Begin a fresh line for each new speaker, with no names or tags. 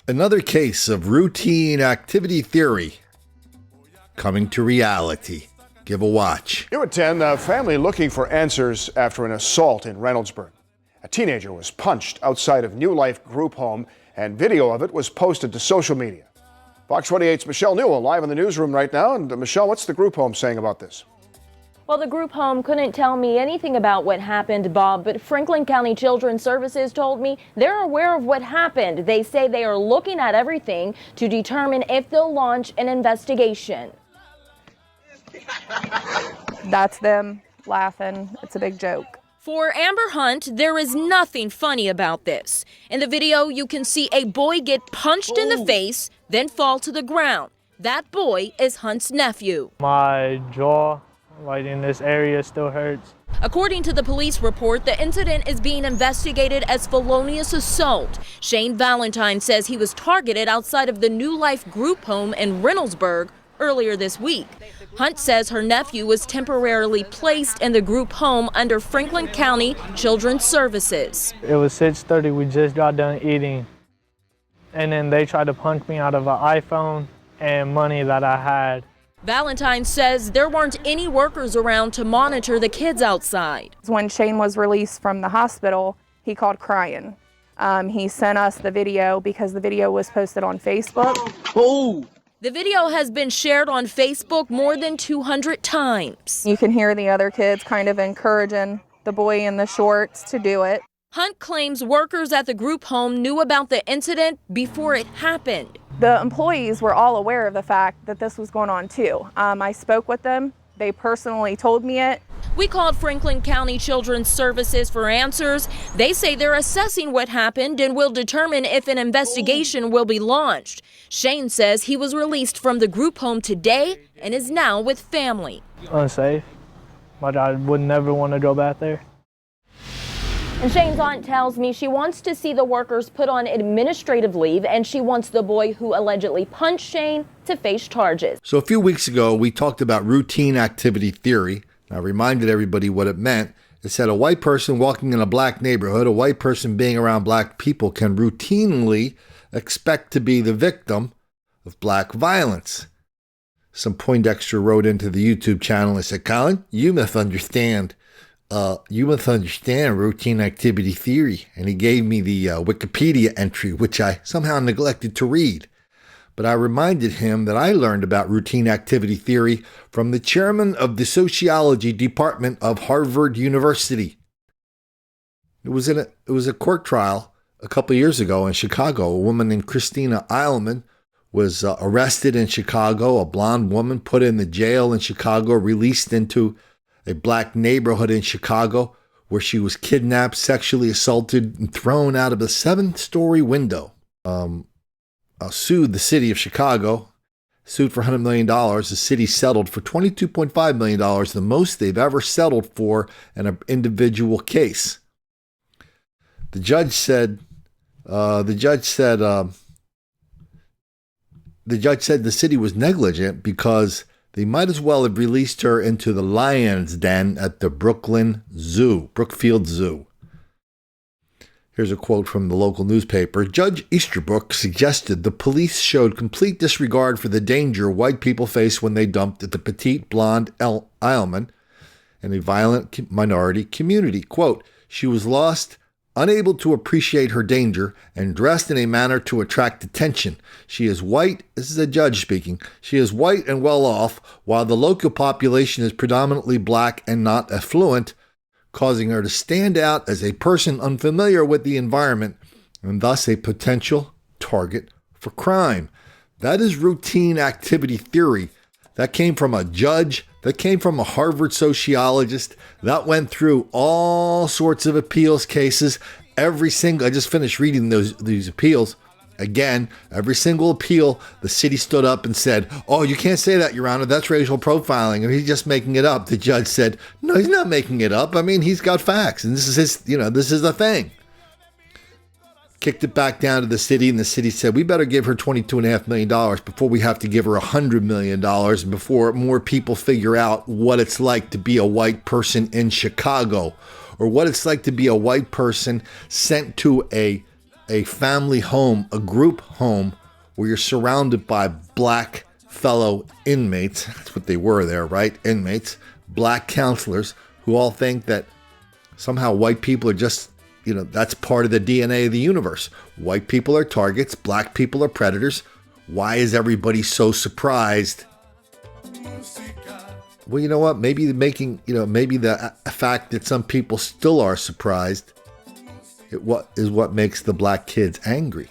Another case of routine activity theory coming to reality. Give a watch.
New at 10, a family looking for answers after an assault in Reynoldsburg. A teenager was punched outside of New Life Group Home, and video of it was posted to social media. Fox 28's Michelle Newell live in the newsroom right now. And Michelle, what's the group home saying about this?
Well, the group home couldn't tell me anything about what happened, Bob, but Franklin County Children's Services told me they're aware of what happened. They say they are looking at everything to determine if they'll launch an investigation.
That's them laughing. It's a big joke.
For Amber Hunt, there is nothing funny about this. In the video, you can see a boy get punched in the face, then fall to the ground. That boy is Hunt's nephew.
My jaw, right in this area, still hurts.
According to the police report, the incident is being investigated as felonious assault. Shane Valentine says he was targeted outside of the New Life Group Home in Reynoldsburg earlier this week. Hunt says her nephew was temporarily placed in the group home under Franklin County Children's Services.
It was 6:30, we just got done eating. And then they tried to punch me out of an iPhone and money that I had.
Valentine says there weren't any workers around to monitor the kids outside.
When Shane was released from the hospital, he called crying. He sent us the video because the video was posted on Facebook.
The video has been shared on Facebook more than 200 times.
You can hear the other kids kind of encouraging the boy in the shorts to do it.
Hunt claims workers at the group home knew about the incident before it happened.
The employees were all aware of the fact that this was going on too. I spoke with them. They personally told me it.
We called Franklin County Children's Services for answers. They say they're assessing what happened and will determine if an investigation will be launched. Shane says he was released from the group home today and is now with family.
Unsafe, but I would never want to go back there.
And Shane's aunt tells me she wants to see the workers put on administrative leave, and she wants the boy who allegedly punched Shane to face charges.
So a few weeks ago, we talked about routine activity theory. I reminded everybody what it meant. It said a white person walking in a black neighborhood, a white person being around black people can routinely expect to be the victim of black violence. Some Poindexter wrote into the YouTube channel and said, Colin, you must understand routine activity theory. And he gave me the Wikipedia entry, which I somehow neglected to read. But I reminded him that I learned about routine activity theory from the chairman of the sociology department of Harvard University. It was a court trial a couple of years ago in Chicago. A woman named Christina Eilman was arrested in Chicago, a blonde woman put in the jail in Chicago, released into a black neighborhood in Chicago where she was kidnapped, sexually assaulted, and thrown out of a 7-story window. Sued the city of Chicago, sued for $100 million. The city settled for $22.5 million, the most they've ever settled for in an individual case. The judge said the city was negligent because they might as well have released her into the lion's den at the Brookfield Zoo. Here's a quote from the local newspaper. Judge Easterbrook suggested the police showed complete disregard for the danger white people face when they dumped at the petite blonde Eilman in a violent minority community. Quote, she was lost, unable to appreciate her danger, and dressed in a manner to attract attention. She is white, this is a judge speaking, she is white and well off, while the local population is predominantly black and not affluent, causing her to stand out as a person unfamiliar with the environment and thus a potential target for crime. That is routine activity theory. That came from a judge, that came from a Harvard sociologist, that went through all sorts of appeals cases. I just finished reading these appeals. Again, every single appeal, the city stood up and said, oh, you can't say that, Your Honor, that's racial profiling, and he's just making it up. The judge said, no, he's not making it up. I mean, he's got facts, and this is the thing. Kicked it back down to the city, and the city said, we better give her $22.5 million before we have to give her $100 million, and before more people figure out what it's like to be a white person in Chicago, or what it's like to be a white person sent to a a family home, a group home, where you're surrounded by black fellow inmates. That's what they were there, right? Inmates, black counselors who all think that somehow white people are just, that's part of the DNA of the universe. White people are targets, black people are predators. Why is everybody so surprised? Well, you know what? Maybe maybe the fact that some people still are surprised is what makes the black kids angry.